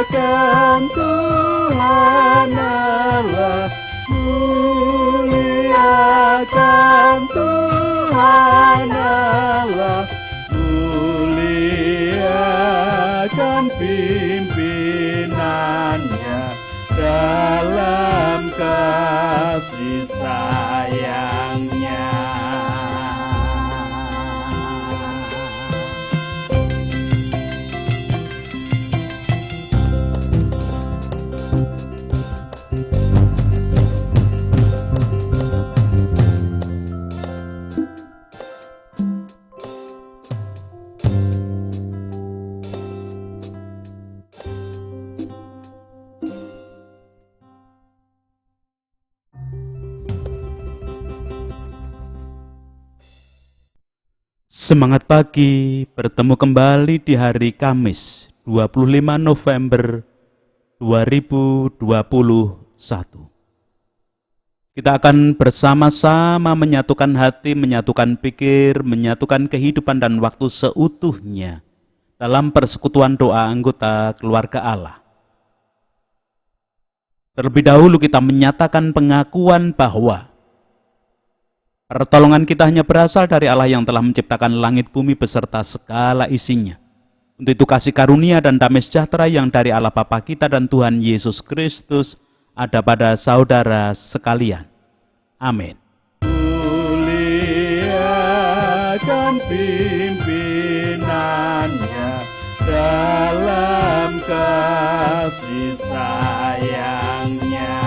Muliakan Tuhan Allah, muliakan Tuhan Allah, muliakan pimpinannya dalam kasih sayangnya. Semangat pagi, bertemu kembali di hari Kamis 25 November 2021. Kita akan bersama-sama menyatukan hati, menyatukan pikir, menyatukan kehidupan dan waktu seutuhnya dalam persekutuan doa anggota keluarga Allah. Terlebih dahulu kita menyatakan pengakuan bahwa pertolongan kita hanya berasal dari Allah yang telah menciptakan langit bumi beserta segala isinya. Untuk itu kasih karunia dan damai sejahtera yang dari Allah Bapa kita dan Tuhan Yesus Kristus ada pada saudara sekalian. Amin. Muliakan pimpinannya dalam kasih sayangnya.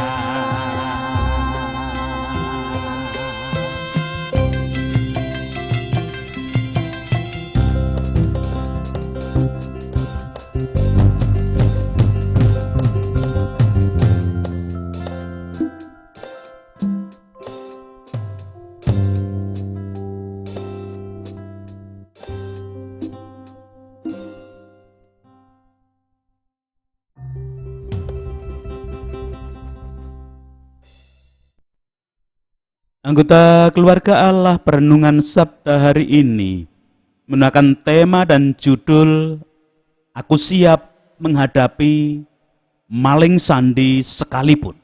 Anggota keluarga Allah, perenungan Sabda hari ini menggunakan tema dan judul Aku Siap Menghadapi Maling Sandi Sekalipun.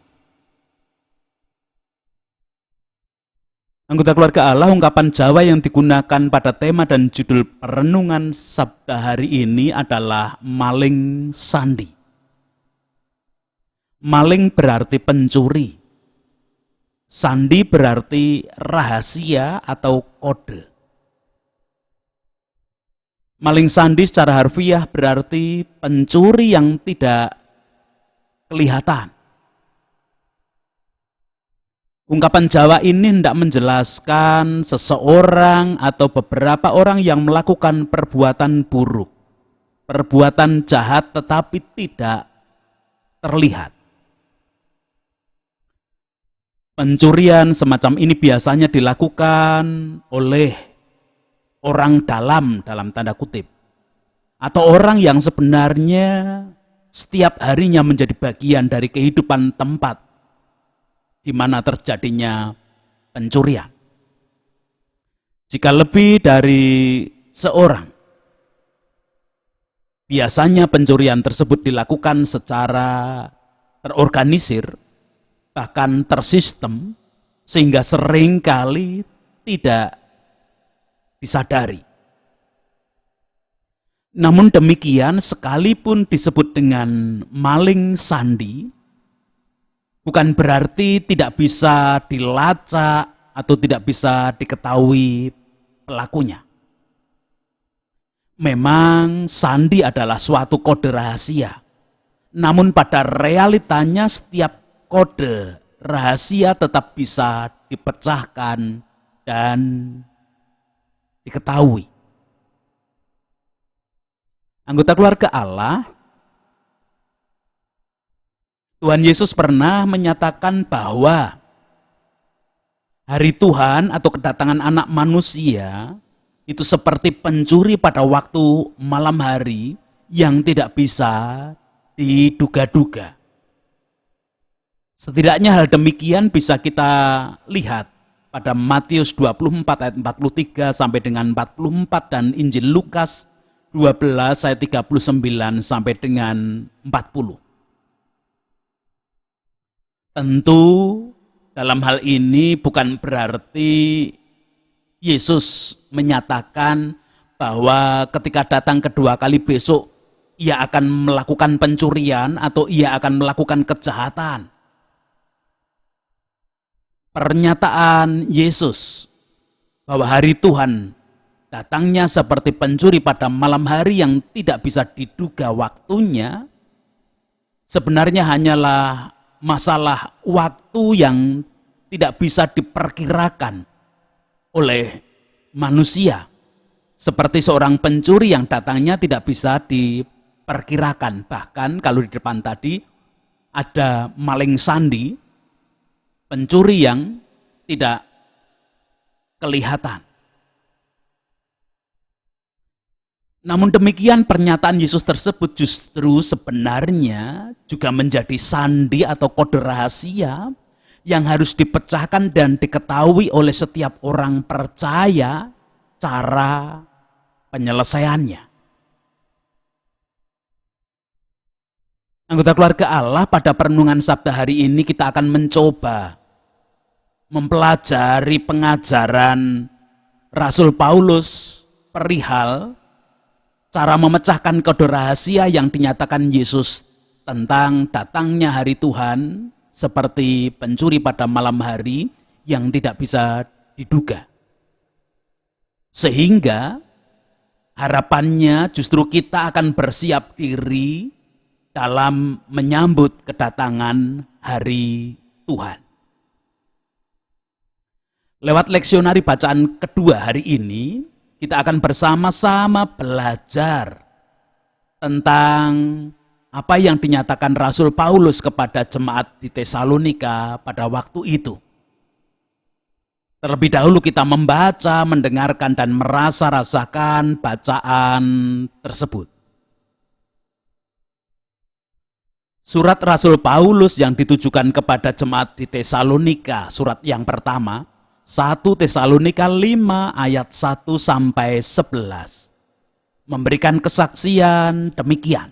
Anggota keluarga Allah, ungkapan Jawa yang digunakan pada tema dan judul perenungan Sabda hari ini adalah maling sandi. Maling berarti pencuri. Sandi berarti rahasia atau kode. Maling sandi secara harfiah berarti pencuri yang tidak kelihatan. Ungkapan Jawa ini hendak menjelaskan seseorang atau beberapa orang yang melakukan perbuatan buruk, perbuatan jahat tetapi tidak terlihat. Pencurian semacam ini biasanya dilakukan oleh orang dalam tanda kutip, atau orang yang sebenarnya setiap harinya menjadi bagian dari kehidupan tempat di mana terjadinya pencurian. Jika lebih dari seorang, biasanya pencurian tersebut dilakukan secara terorganisir, bahkan tersistem, sehingga seringkali tidak disadari. Namun demikian, sekalipun disebut dengan maling sandi, bukan berarti tidak bisa dilacak atau tidak bisa diketahui pelakunya. Memang sandi adalah suatu kode rahasia, namun pada realitanya setiap kode rahasia tetap bisa dipecahkan dan diketahui. Anggota keluarga Allah, Tuhan Yesus pernah menyatakan bahwa hari Tuhan atau kedatangan anak manusia itu seperti pencuri pada waktu malam hari yang tidak bisa diduga-duga. Setidaknya hal demikian bisa kita lihat pada Matius 24 ayat 43 sampai dengan 44 dan Injil Lukas 12 ayat 39 sampai dengan 40. Tentu dalam hal ini bukan berarti Yesus menyatakan bahwa ketika datang kedua kali besok ia akan melakukan pencurian atau ia akan melakukan kejahatan. Pernyataan Yesus bahwa hari Tuhan datangnya seperti pencuri pada malam hari yang tidak bisa diduga waktunya, sebenarnya hanyalah masalah waktu yang tidak bisa diperkirakan oleh manusia. Seperti seorang pencuri yang datangnya tidak bisa diperkirakan. Bahkan kalau di depan tadi ada maling sandi, pencuri yang tidak kelihatan. Namun demikian pernyataan Yesus tersebut justru sebenarnya juga menjadi sandi atau kode rahasia yang harus dipecahkan dan diketahui oleh setiap orang percaya cara penyelesaiannya. Anggota keluarga Allah, pada perenungan Sabda hari ini kita akan mencoba mempelajari pengajaran Rasul Paulus perihal cara memecahkan kode rahasia yang dinyatakan Yesus tentang datangnya hari Tuhan seperti pencuri pada malam hari yang tidak bisa diduga. Sehingga harapannya justru kita akan bersiap diri dalam menyambut kedatangan hari Tuhan. Lewat leksionari bacaan kedua hari ini, kita akan bersama-sama belajar tentang apa yang dinyatakan Rasul Paulus kepada jemaat di Tesalonika pada waktu itu. Terlebih dahulu kita membaca, mendengarkan, dan merasa-rasakan bacaan tersebut. Surat Rasul Paulus yang ditujukan kepada jemaat di Tesalonika, surat yang pertama, 1 Tesalonika 5 ayat 1 sampai 11. Memberikan kesaksian demikian.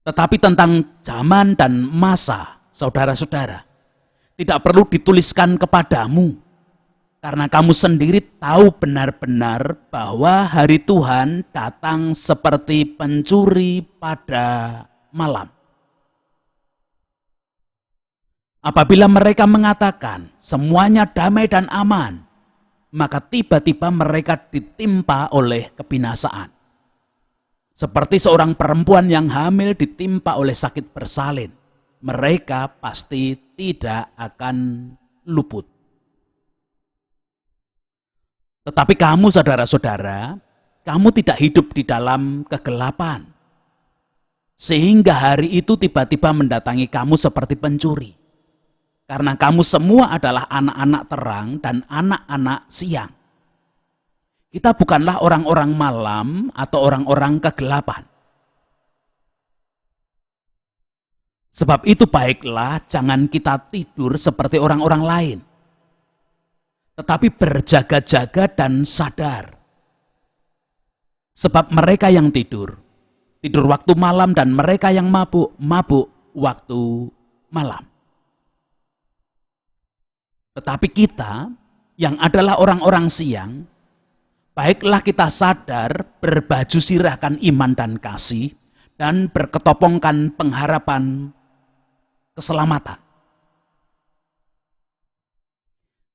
Tetapi tentang zaman dan masa, saudara-saudara, tidak perlu dituliskan kepadamu, karena kamu sendiri tahu benar-benar bahwa hari Tuhan datang seperti pencuri pada malam. Apabila mereka mengatakan semuanya damai dan aman, maka tiba-tiba mereka ditimpa oleh kebinasaan. Seperti seorang perempuan yang hamil ditimpa oleh sakit bersalin, mereka pasti tidak akan luput. Tetapi kamu, saudara-saudara, kamu tidak hidup di dalam kegelapan, sehingga hari itu tiba-tiba mendatangi kamu seperti pencuri. Karena kamu semua adalah anak-anak terang dan anak-anak siang. Kita bukanlah orang-orang malam atau orang-orang kegelapan. Sebab itu baiklah jangan kita tidur seperti orang-orang lain, tetapi berjaga-jaga dan sadar. Sebab mereka yang tidur waktu malam, dan mereka yang mabuk waktu malam. Tetapi kita yang adalah orang-orang siang, baiklah kita sadar, berbaju sirahkan iman dan kasih, dan berketopongkan pengharapan keselamatan.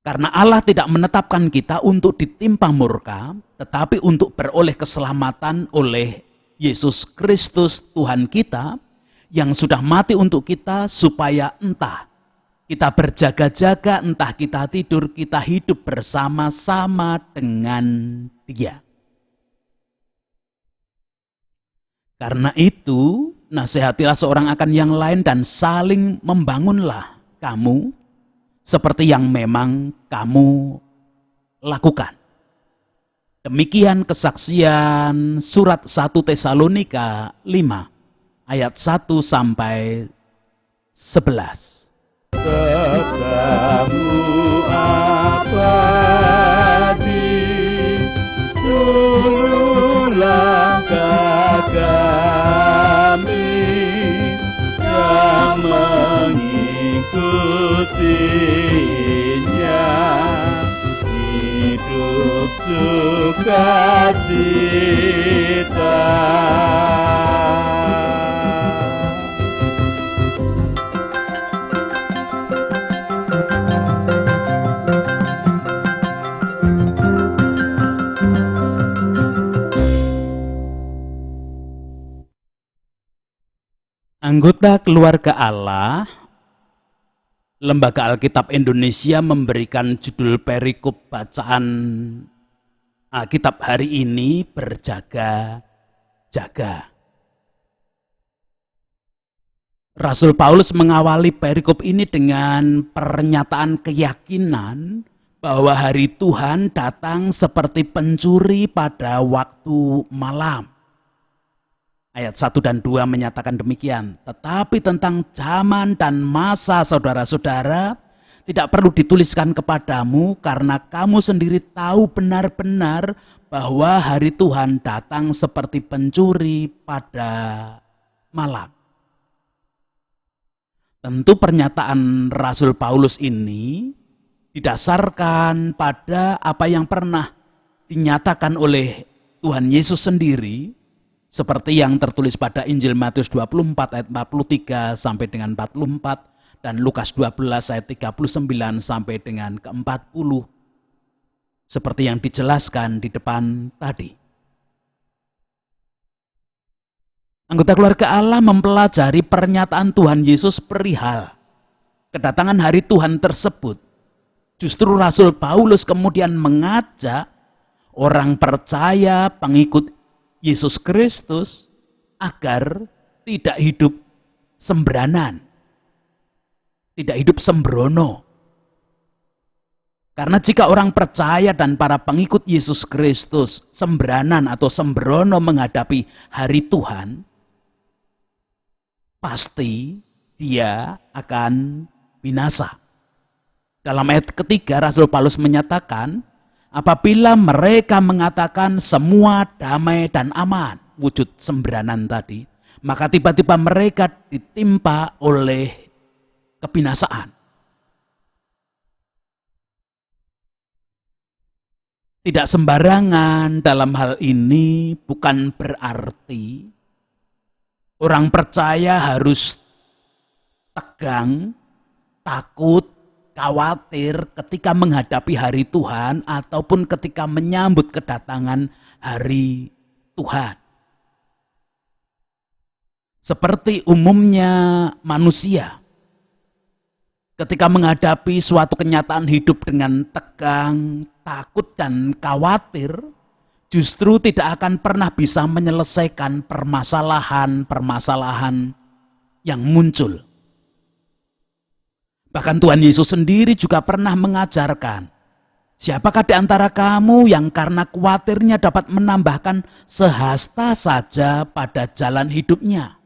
Karena Allah tidak menetapkan kita untuk ditimpa murka, tetapi untuk beroleh keselamatan oleh Yesus Kristus Tuhan kita, yang sudah mati untuk kita, supaya entah kita berjaga-jaga, entah kita tidur, kita hidup bersama-sama dengan Dia. Karena itu, nasihatilah seorang akan yang lain dan saling membangunlah kamu seperti yang memang kamu lakukan. Demikian kesaksian surat 1 Tesalonika 5 ayat 1 sampai 11. Katamu abadi, putihnya hidup sukacita. Anggota keluarga Allah, Lembaga Alkitab Indonesia memberikan judul perikop bacaan Alkitab hari ini, berjaga-jaga. Rasul Paulus mengawali perikop ini dengan pernyataan keyakinan bahwa hari Tuhan datang seperti pencuri pada waktu malam. Ayat 1 dan 2 menyatakan demikian. Tetapi tentang zaman dan masa saudara-saudara tidak perlu dituliskan kepadamu, karena kamu sendiri tahu benar-benar bahwa hari Tuhan datang seperti pencuri pada malam. Tentu pernyataan Rasul Paulus ini didasarkan pada apa yang pernah dinyatakan oleh Tuhan Yesus sendiri, seperti yang tertulis pada Injil Matius 24 ayat 43 sampai dengan 44 dan Lukas 12 ayat 39 sampai dengan ke-40. Seperti yang dijelaskan di depan tadi. Anggota keluarga Allah mempelajari pernyataan Tuhan Yesus perihal kedatangan hari Tuhan tersebut. Justru Rasul Paulus kemudian mengajak orang percaya pengikut Yesus Kristus agar tidak hidup sembranan, tidak hidup sembrono. Karena jika orang percaya dan para pengikut Yesus Kristus sembranan atau sembrono menghadapi hari Tuhan, pasti dia akan binasa. Dalam ayat ketiga Rasul Paulus menyatakan, apabila mereka mengatakan semua damai dan aman, wujud sembranan tadi, maka tiba-tiba mereka ditimpa oleh kebinasaan. Tidak sembarangan dalam hal ini bukan berarti orang percaya harus tegang, takut, khawatir ketika menghadapi hari Tuhan ataupun ketika menyambut kedatangan hari Tuhan. Seperti umumnya manusia, ketika menghadapi suatu kenyataan hidup dengan tegang, takut, dan khawatir, justru tidak akan pernah bisa menyelesaikan permasalahan-permasalahan yang muncul. Bahkan Tuhan Yesus sendiri juga pernah mengajarkan, siapakah di antara kamu yang karena khawatirnya dapat menambahkan sehasta saja pada jalan hidupnya?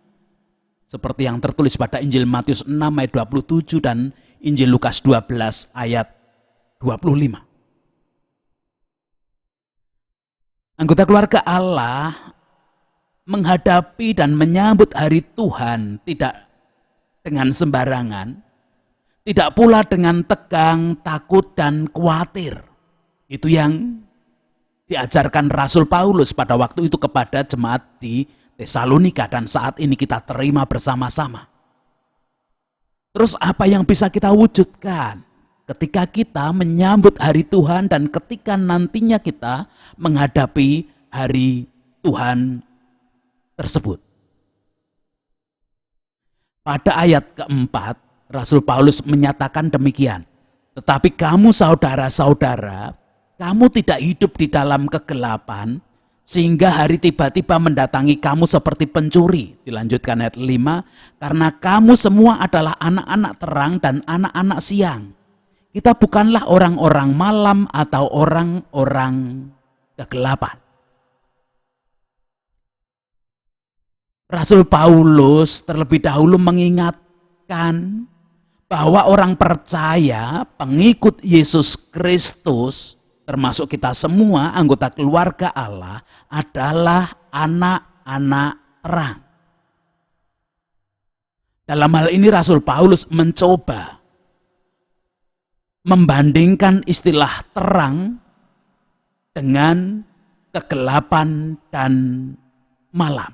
Seperti yang tertulis pada Injil Matius 6 ayat 27 dan Injil Lukas 12 ayat 25. Anggota keluarga Allah menghadapi dan menyambut hari Tuhan tidak dengan sembarangan, tidak pula dengan tegang, takut, dan khawatir. Itu yang diajarkan Rasul Paulus pada waktu itu kepada jemaat di Tesalonika dan saat ini kita terima bersama-sama. Terus apa yang bisa kita wujudkan ketika kita menyambut hari Tuhan dan ketika nantinya kita menghadapi hari Tuhan tersebut? Pada ayat keempat, Rasul Paulus menyatakan demikian, tetapi kamu saudara-saudara, kamu tidak hidup di dalam kegelapan, sehingga hari tiba-tiba mendatangi kamu seperti pencuri. Dilanjutkan ayat 5, karena kamu semua adalah anak-anak terang dan anak-anak siang. Kita bukanlah orang-orang malam atau orang-orang kegelapan. Rasul Paulus terlebih dahulu mengingatkan bahwa orang percaya, pengikut Yesus Kristus, termasuk kita semua anggota keluarga Allah, adalah anak-anak terang. Dalam hal ini Rasul Paulus mencoba membandingkan istilah terang dengan kegelapan dan malam.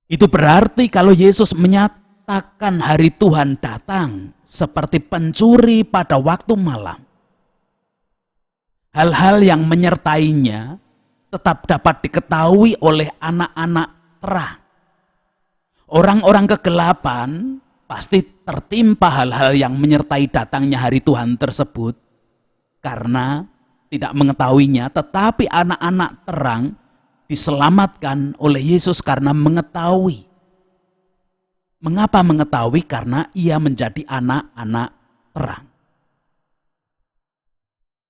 Itu berarti kalau Yesus menyatakan hari Tuhan datang seperti pencuri pada waktu malam, hal-hal yang menyertainya tetap dapat diketahui oleh anak-anak terang. Orang-orang kegelapan pasti tertimpa hal-hal yang menyertai datangnya hari Tuhan tersebut karena tidak mengetahuinya, tetapi anak-anak terang diselamatkan oleh Yesus karena mengetahui. Mengapa mengetahui? Karena ia menjadi anak-anak terang.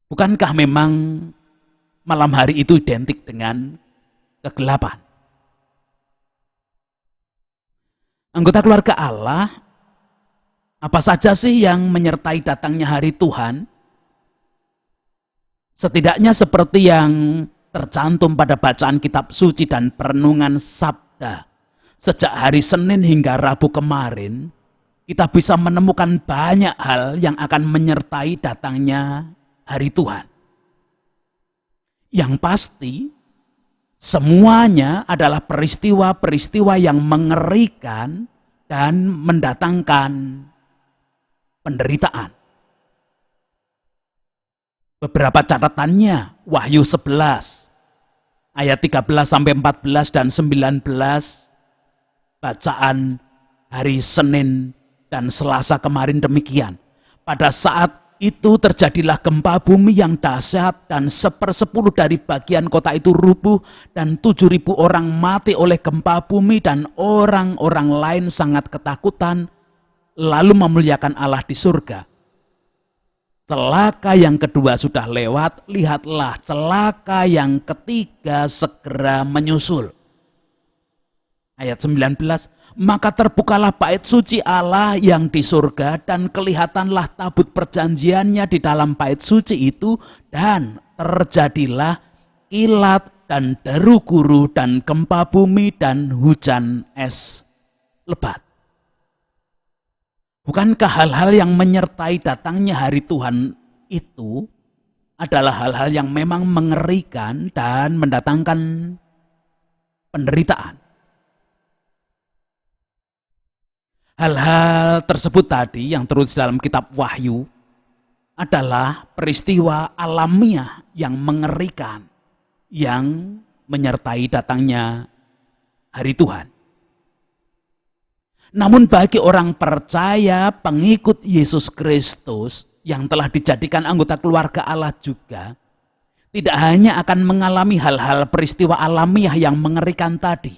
Bukankah memang malam hari itu identik dengan kegelapan? Anggota keluarga Allah, apa saja sih yang menyertai datangnya hari Tuhan? Setidaknya seperti yang tercantum pada bacaan kitab suci dan perenungan sabda. Sejak hari Senin hingga Rabu kemarin, kita bisa menemukan banyak hal yang akan menyertai datangnya hari Tuhan. Yang pasti, semuanya adalah peristiwa-peristiwa yang mengerikan dan mendatangkan penderitaan. Beberapa catatannya, Wahyu 11, ayat 13-14 dan 19, bacaan hari Senin dan Selasa kemarin demikian. Pada saat itu terjadilah gempa bumi yang dahsyat dan 1/10 dari bagian kota itu rubuh dan 7.000 orang mati oleh gempa bumi dan orang-orang lain sangat ketakutan lalu memuliakan Allah di surga. Celaka yang kedua sudah lewat, lihatlah celaka yang ketiga segera menyusul. Ayat 19, maka terbukalah bait suci Allah yang di surga dan kelihatanlah tabut perjanjiannya di dalam bait suci itu dan terjadilah kilat dan deru guru dan gempa bumi dan hujan es lebat. Bukankah hal-hal yang menyertai datangnya hari Tuhan itu adalah hal-hal yang memang mengerikan dan mendatangkan penderitaan? Hal-hal tersebut tadi yang tertulis dalam kitab Wahyu adalah peristiwa alamiah yang mengerikan yang menyertai datangnya hari Tuhan. Namun bagi orang percaya, pengikut Yesus Kristus yang telah dijadikan anggota keluarga Allah juga, tidak hanya akan mengalami hal-hal peristiwa alamiah yang mengerikan tadi.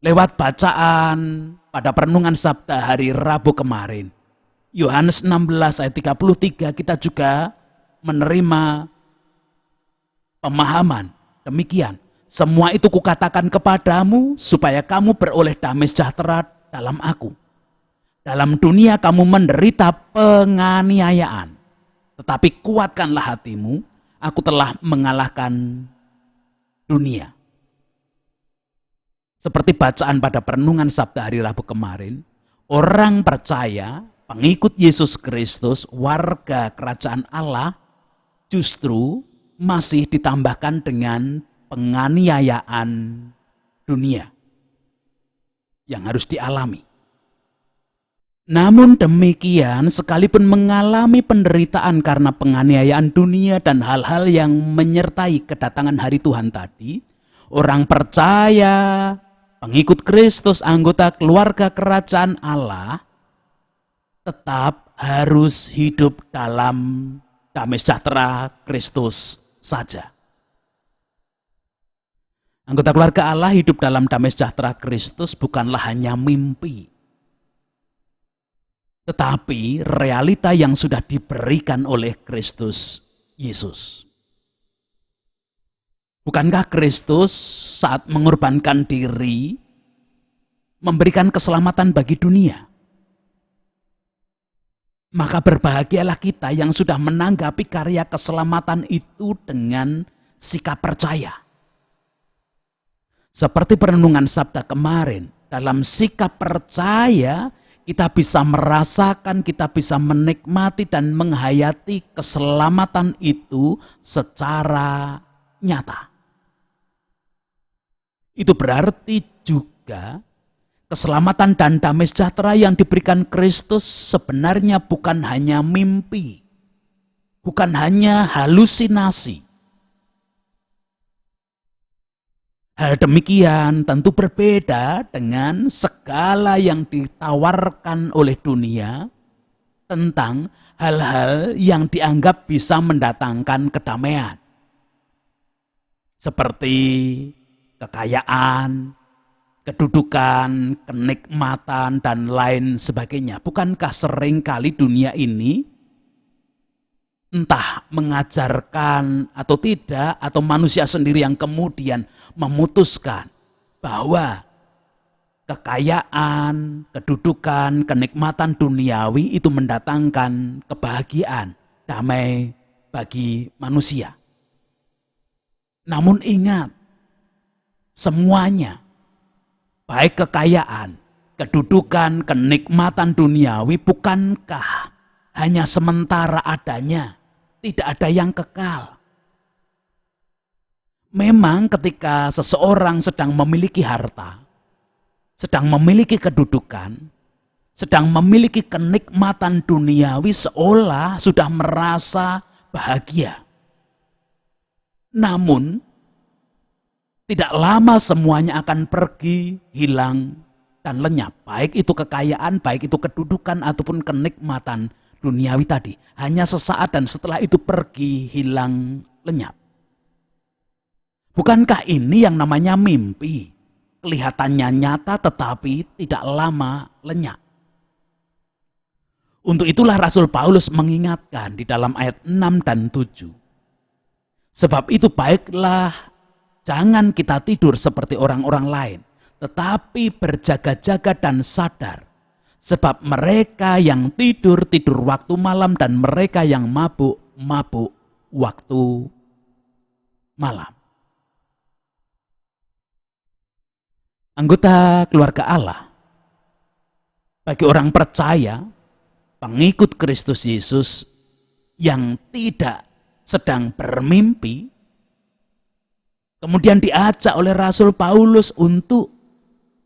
Lewat bacaan pada perenungan sabda hari Rabu kemarin, Yohanes 16 ayat 33, kita juga menerima pemahaman demikian. Semua itu kukatakan kepadamu supaya kamu beroleh damai sejahtera dalam aku. Dalam dunia kamu menderita penganiayaan, tetapi kuatkanlah hatimu, aku telah mengalahkan dunia. Seperti bacaan pada perenungan sabda hari Rabu kemarin, orang percaya, pengikut Yesus Kristus, warga kerajaan Allah, justru masih ditambahkan dengan penganiayaan dunia yang harus dialami. Namun demikian, sekalipun mengalami penderitaan karena penganiayaan dunia dan hal-hal yang menyertai kedatangan hari Tuhan tadi, orang percaya, pengikut Kristus, anggota keluarga kerajaan Allah, tetap harus hidup dalam damai sejahtera Kristus saja. Anggota keluarga Allah hidup dalam damai sejahtera Kristus bukanlah hanya mimpi, tetapi realita yang sudah diberikan oleh Kristus Yesus. Bukankah Kristus saat mengorbankan diri memberikan keselamatan bagi dunia? Maka berbahagialah kita yang sudah menanggapi karya keselamatan itu dengan sikap percaya. Seperti perenungan sabda kemarin, dalam sikap percaya kita bisa merasakan, kita bisa menikmati dan menghayati keselamatan itu secara nyata. Itu berarti juga keselamatan dan damai sejahtera yang diberikan Kristus sebenarnya bukan hanya mimpi, bukan hanya halusinasi. Hal demikian tentu berbeda dengan segala yang ditawarkan oleh dunia tentang hal-hal yang dianggap bisa mendatangkan kedamaian. Seperti kekayaan, kedudukan, kenikmatan, dan lain sebagainya. Bukankah seringkali dunia ini entah mengajarkan atau tidak, atau manusia sendiri yang kemudian memutuskan bahwa kekayaan, kedudukan, kenikmatan duniawi itu mendatangkan kebahagiaan, damai bagi manusia. Namun ingat, semuanya, baik kekayaan, kedudukan, kenikmatan duniawi, bukankah hanya sementara adanya? Tidak ada yang kekal. Memang ketika seseorang sedang memiliki harta, sedang memiliki kedudukan, sedang memiliki kenikmatan duniawi, seolah sudah merasa bahagia. Namun, tidak lama semuanya akan pergi, hilang, dan lenyap. Baik itu kekayaan, baik itu kedudukan, ataupun kenikmatan duniawi tadi. Hanya sesaat dan setelah itu pergi, hilang, lenyap. Bukankah ini yang namanya mimpi? Kelihatannya nyata tetapi tidak lama lenyap. Untuk itulah Rasul Paulus mengingatkan di dalam ayat 6 dan 7. Sebab itu baiklah jangan kita tidur seperti orang-orang lain, tetapi berjaga-jaga dan sadar. Sebab mereka yang tidur, tidur waktu malam, dan mereka yang mabuk, mabuk waktu malam. Anggota keluarga Allah, bagi orang percaya, pengikut Kristus Yesus yang tidak sedang bermimpi, kemudian diajak oleh Rasul Paulus untuk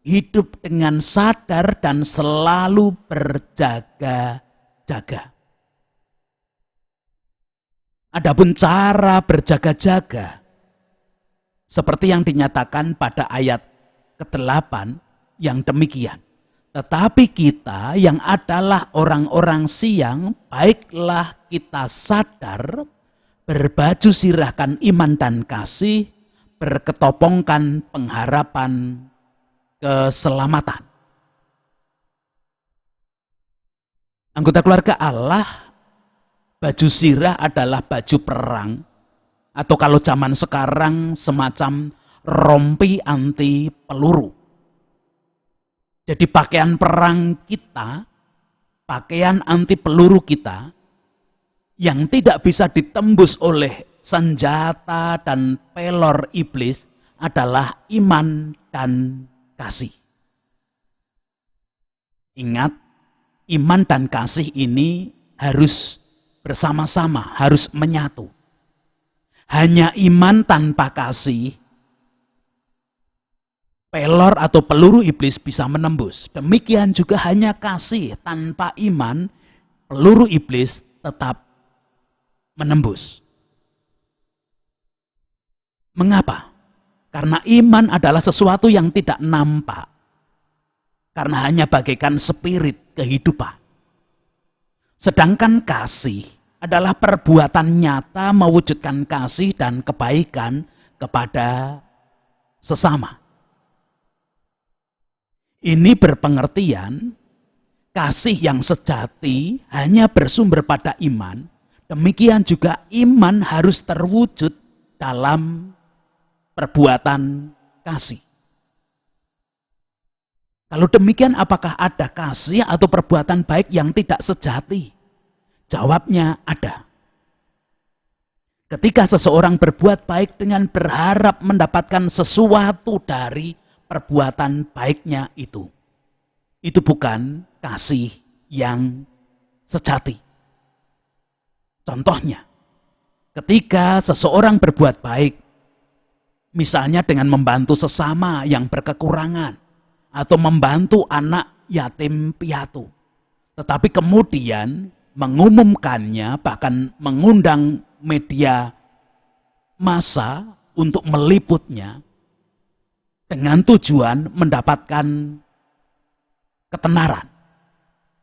hidup dengan sadar dan selalu berjaga-jaga. Adapun cara berjaga-jaga, seperti yang dinyatakan pada ayat ke-8 yang demikian. Tetapi kita yang adalah orang-orang siang, baiklah kita sadar, berbaju sirahkan iman dan kasih, berketopongkan pengharapan keselamatan. Anggota keluarga Allah, baju sirah adalah baju perang, atau kalau zaman sekarang semacam rompi anti peluru. Jadi pakaian perang kita, pakaian anti peluru kita, yang tidak bisa ditembus oleh senjata dan pelor iblis adalah iman dan kasih. Ingat, iman dan kasih ini harus bersama-sama, harus menyatu. Hanya iman tanpa kasih, pelor atau peluru iblis bisa menembus. Demikian juga hanya kasih tanpa iman, peluru iblis tetap menembus. Mengapa? Karena iman adalah sesuatu yang tidak nampak. Karena hanya bagaikan spirit kehidupan. Sedangkan kasih adalah perbuatan nyata mewujudkan kasih dan kebaikan kepada sesama. Ini berpengertian kasih yang sejati hanya bersumber pada iman. Demikian juga iman harus terwujud dalam perbuatan kasih. Kalau demikian, apakah ada kasih atau perbuatan baik yang tidak sejati? Jawabnya ada. Ketika seseorang berbuat baik dengan berharap mendapatkan sesuatu dari perbuatan baiknya itu. Itu bukan kasih yang sejati. Contohnya, ketika seseorang berbuat baik, misalnya dengan membantu sesama yang berkekurangan, atau membantu anak yatim piatu, tetapi kemudian mengumumkannya, bahkan mengundang media massa untuk meliputnya, dengan tujuan mendapatkan ketenaran.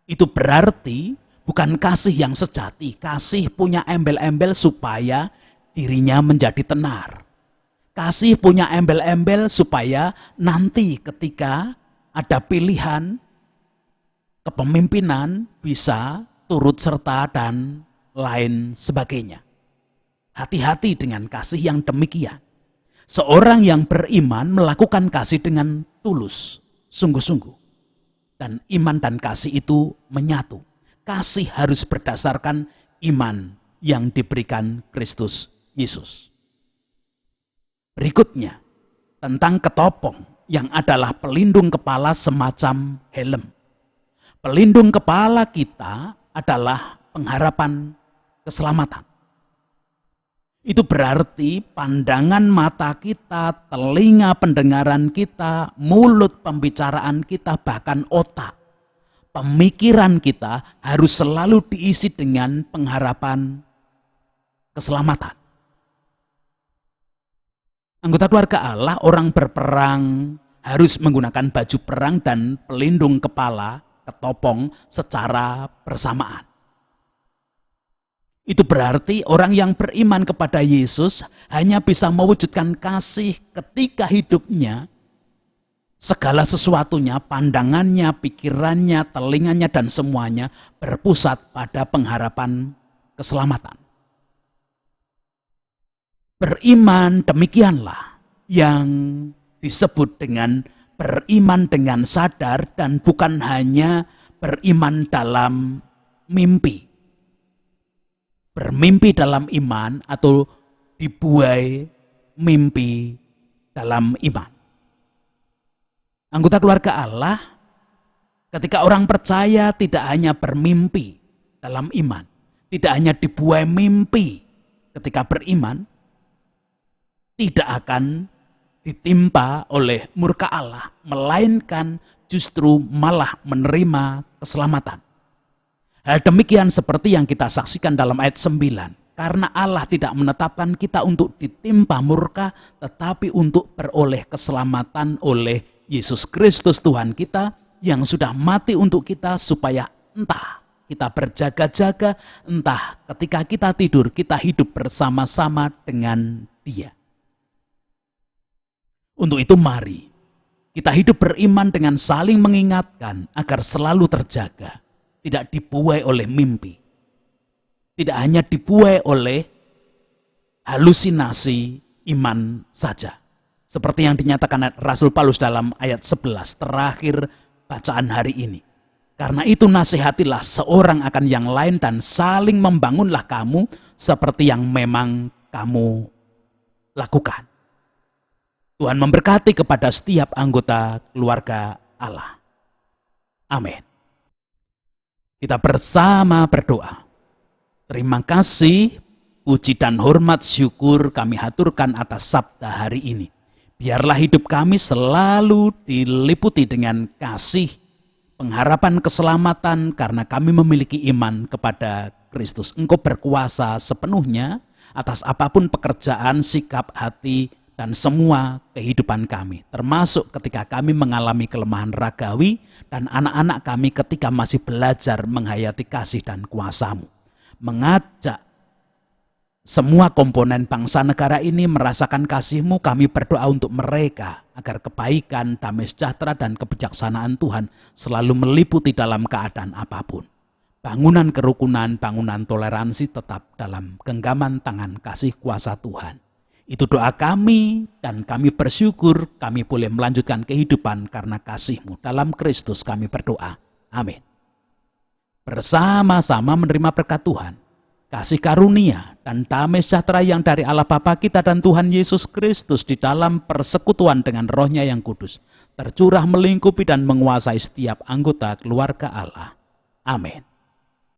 Itu berarti bukan kasih yang sejati. Kasih punya embel-embel supaya dirinya menjadi tenar. Kasih punya embel-embel supaya nanti ketika ada pilihan kepemimpinan bisa turut serta dan lain sebagainya. Hati-hati dengan kasih yang demikian. Seorang yang beriman melakukan kasih dengan tulus, sungguh-sungguh. Dan iman dan kasih itu menyatu. Kasih harus berdasarkan iman yang diberikan Kristus Yesus. Berikutnya, tentang ketopong yang adalah pelindung kepala semacam helm. Pelindung kepala kita adalah pengharapan keselamatan. Itu berarti pandangan mata kita, telinga pendengaran kita, mulut pembicaraan kita, bahkan otak, pemikiran kita harus selalu diisi dengan pengharapan keselamatan. Anggota keluarga Allah, orang berperang harus menggunakan baju perang dan pelindung kepala, ketopong secara bersamaan. Itu berarti orang yang beriman kepada Yesus hanya bisa mewujudkan kasih ketika hidupnya, segala sesuatunya, pandangannya, pikirannya, telinganya, dan semuanya berpusat pada pengharapan keselamatan. Beriman demikianlah yang disebut dengan beriman dengan sadar dan bukan hanya beriman dalam mimpi. Bermimpi dalam iman atau dibuai mimpi dalam iman. Anggota keluarga Allah, ketika orang percaya tidak hanya bermimpi dalam iman, tidak hanya dibuai mimpi ketika beriman, tidak akan ditimpa oleh murka Allah, melainkan justru malah menerima keselamatan. Hal demikian seperti yang kita saksikan dalam ayat 9. Karena Allah tidak menetapkan kita untuk ditimpa murka, tetapi untuk beroleh keselamatan oleh Yesus Kristus Tuhan kita, yang sudah mati untuk kita, supaya entah kita berjaga-jaga, entah ketika kita tidur, kita hidup bersama-sama dengan Dia. Untuk itu mari kita hidup beriman dengan saling mengingatkan agar selalu terjaga. Tidak dibuai oleh mimpi. Tidak hanya dibuai oleh halusinasi iman saja. Seperti yang dinyatakan Rasul Paulus dalam ayat 11 terakhir bacaan hari ini. Karena itu nasihatilah seorang akan yang lain dan saling membangunlah kamu seperti yang memang kamu lakukan. Tuhan memberkati kepada setiap anggota keluarga Allah. Amin. Kita bersama berdoa. Terima kasih, puji dan hormat syukur kami haturkan atas sabda hari ini. Biarlah hidup kami selalu diliputi dengan kasih, pengharapan keselamatan karena kami memiliki iman kepada Kristus. Engkau berkuasa sepenuhnya atas apapun pekerjaan, sikap, hati, dan semua kehidupan kami, termasuk ketika kami mengalami kelemahan ragawi dan anak-anak kami ketika masih belajar menghayati kasih dan kuasa-Mu. Mengajak semua komponen bangsa negara ini merasakan kasih-Mu, kami berdoa untuk mereka agar kebaikan, damai sejahtera, dan kebijaksanaan Tuhan selalu meliputi dalam keadaan apapun. Bangunan kerukunan, bangunan toleransi tetap dalam genggaman tangan kasih kuasa Tuhan. Itu doa kami dan kami bersyukur kami boleh melanjutkan kehidupan karena kasih-Mu. Dalam Kristus kami berdoa. Amin. Bersama-sama menerima berkat Tuhan. kasih karunia dan damai sejahtera yang dari Allah Bapa kita dan Tuhan Yesus Kristus di dalam persekutuan dengan Roh-Nya yang kudus tercurah melingkupi dan menguasai setiap anggota keluarga Allah. Amin.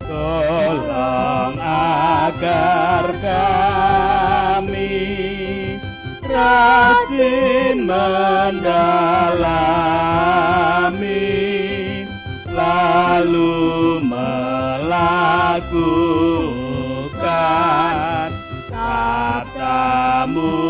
Tolong agar kami rajin mendalami, lalu melakukan kata-Mu